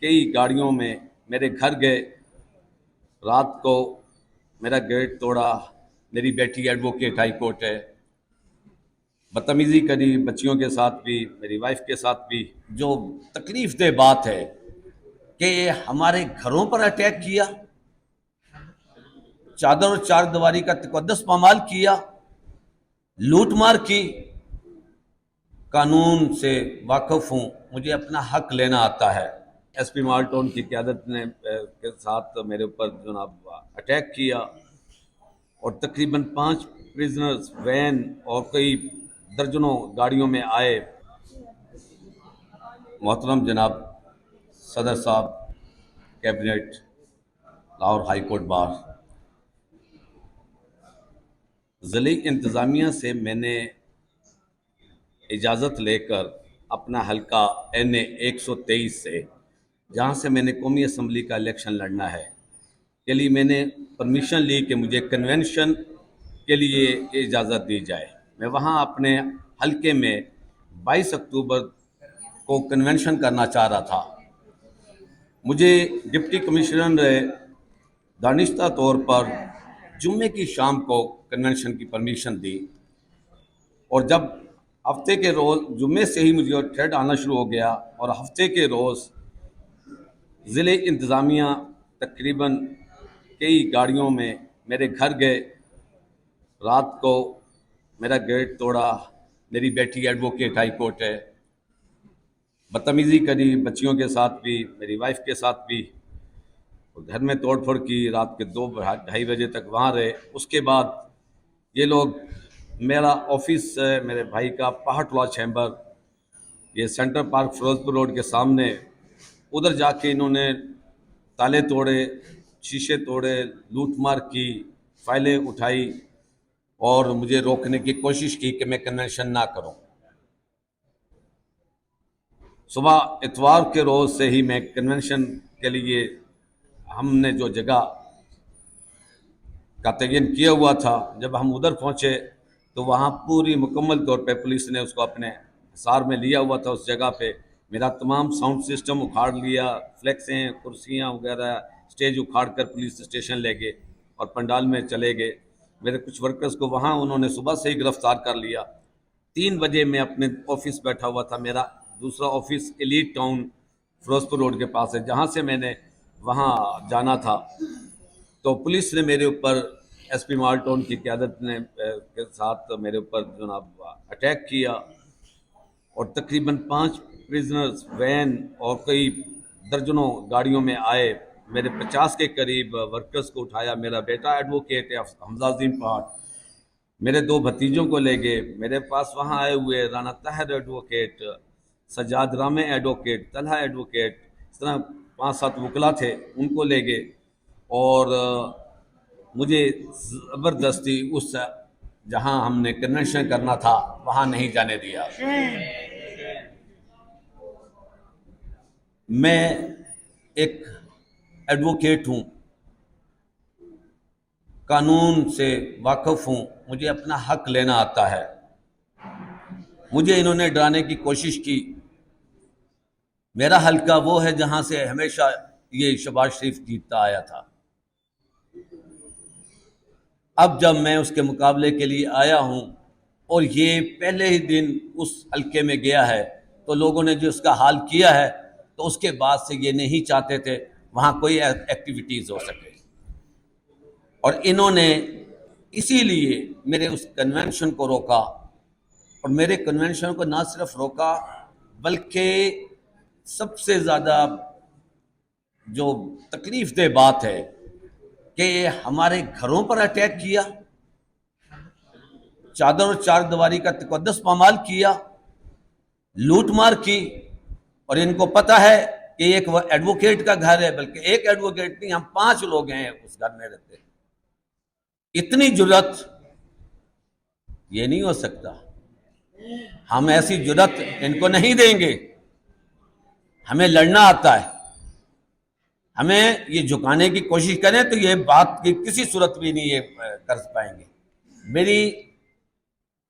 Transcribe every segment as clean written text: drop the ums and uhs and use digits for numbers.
कई गाड़ियों में मेरे घर गए, रात को मेरा गेट तोड़ा। मेरी बेटी एडवोकेट हाई कोर्ट है, बदतमीज़ी करी बच्चियों के साथ भी, मेरी वाइफ के साथ भी। जो तकलीफ दह बात है कि हमारे घरों पर अटैक किया, चादर और चार दीवारी का तकद्दस पामाल किया, लूट मार की। कानून से वाकिफ हूँ, मुझे अपना हक लेना आता है। एसपी माल्टोन की क़यादत ने के साथ मेरे ऊपर जनाब अटैक किया और तकरीबन 5 प्रिजनर्स वैन और कई दर्जनों गाड़ियों में आए। मोहतरम जनाब सदर साहब, cabinet, Lahore high court bar, ज़िले इंतज़ामिया से मैंने इजाज़त लेकर अपना हल्का NA 123 से, जहाँ से मैंने कौमी असम्बली का इलेक्शन लड़ना है, के लिए मैंने परमिशन ली कि मुझे कन्वेंशन के लिए इजाज़त दी जाए। मैं वहाँ अपने हल्के में 22 अक्टूबर को कन्वेंशन करना चाह रहा था। मुझे डिप्टी कमिश्नर ने दानिश्ता तौर पर जुम्मे की शाम को कन्वेंशन की परमिशन दी और जब हफ्ते के रोज़ जुम्मे से ही मुझे थ्रेड आना शुरू हो गया और हफ्ते के रोज़ ज़िले इंतज़ामिया तकरीबन कई गाड़ियों में मेरे घर गए, रात को मेरा गेट तोड़ा। मेरी बेटी एडवोकेट हाई कोर्ट है, बदतमीज़ी करी बच्चियों के साथ भी, मेरी वाइफ के साथ भी। घर में तोड़ फोड़ की, रात के 2-2:30 बजे तक वहाँ रहे। उसके बाद ये लोग, मेरा ऑफिस है मेरे भाई का पहाट लॉ चैम्बर, ये सेंट्रल पार्क फिरोजपुर रोड के सामने, उधर जाके इन्होंने ताले तोड़े, शीशे तोड़े, लूट मार की, फाइलें उठाई और मुझे रोकने की कोशिश की कि मैं कन्वेंशन ना करूं। सुबह इतवार के रोज़ से ही मैं कन्वेंशन के लिए हमने जो जगह का तयन किया हुआ था, जब हम उधर पहुंचे तो वहाँ पूरी मुकम्मल तौर पे पुलिस ने उसको अपने हिसार में लिया हुआ था। उस जगह पे मेरा तमाम साउंड सिस्टम उखाड़ लिया, फ्लेक्सें, कुर्सियाँ वगैरह, स्टेज उखाड़ कर पुलिस स्टेशन ले गए और पंडाल में चले गए। मेरे कुछ वर्कर्स को वहाँ उन्होंने सुबह से ही गिरफ्तार कर लिया। 3 बजे मैं अपने ऑफिस बैठा हुआ था। मेरा दूसरा office elite town Firozpur road के पास है, जहाँ से मैंने वहाँ जाना था। तो पुलिस ने मेरे ऊपर, एसपी माल्टोन की क़यादत ने के साथ मेरे ऊपर जनाब अटैक किया और तकरीबन 5 प्रिजनर्स वैन और कई दर्जनों गाड़ियों में आए। मेरे 50 के करीब वर्कर्स को उठाया। मेरा बेटा एडवोकेट है हमजाउद्दीन पहाड़, मेरे 2 भतीजों को ले गए। मेरे पास वहाँ आए हुए राना ताहिर एडवोकेट, सज्जाद रामे एडवोकेट, तलहा एडवोकेट, इस तरह 5-7 वकला थे, उनको ले गए और मुझे ज़बरदस्ती उस जहाँ हमने कन्वेंशन करना था वहाँ नहीं जाने दिया। मैं एक एडवोकेट हूँ, कानून से वाकिफ हूँ, मुझे अपना हक लेना आता है। मुझे इन्होंने डराने की कोशिश की। मेरा हल्का वो है जहाँ से हमेशा ये शहबाज शरीफ जीतता आया था। अब जब मैं उसके मुकाबले के लिए आया हूँ और ये पहले ही दिन उस हल्के में गया है, तो लोगों ने जो उसका हाल किया है, तो उसके बाद से ये नहीं चाहते थे वहाँ कोई एक्टिविटीज़ हो सके। और इन्होंने इसीलिए मेरे उस कन्वेंशन को रोका और मेरे कन्वेंशन को ना सिर्फ रोका बल्कि सबसे ज़्यादा जो तकलीफ दह बात है कि हमारे घरों पर अटैक किया, चादर और चार दीवारी का तकद्दस पामाल किया, लूट मार की। और इनको पता है कि एक एडवोकेट का घर है, बल्कि एक एडवोकेट नहीं, हम 5 लोग हैं उस घर में रहते। इतनी जुर्रत ये नहीं हो सकता। हम ऐसी जुर्रत इनको नहीं देंगे। हमें लड़ना आता है। हमें ये झुकाने की कोशिश करें तो ये बात की किसी सूरत भी नहीं ये कर पाएंगे। मेरी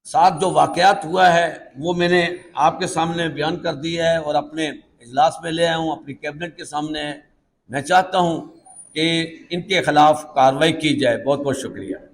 साथ जो वाकयात हुआ है वो मैंने आपके सामने बयान कर दिया है और अपने इजलास में ले आया हूँ, अपनी कैबिनेट के सामने है। मैं चाहता हूँ कि इनके खिलाफ कार्रवाई की जाए। बहुत बहुत शुक्रिया।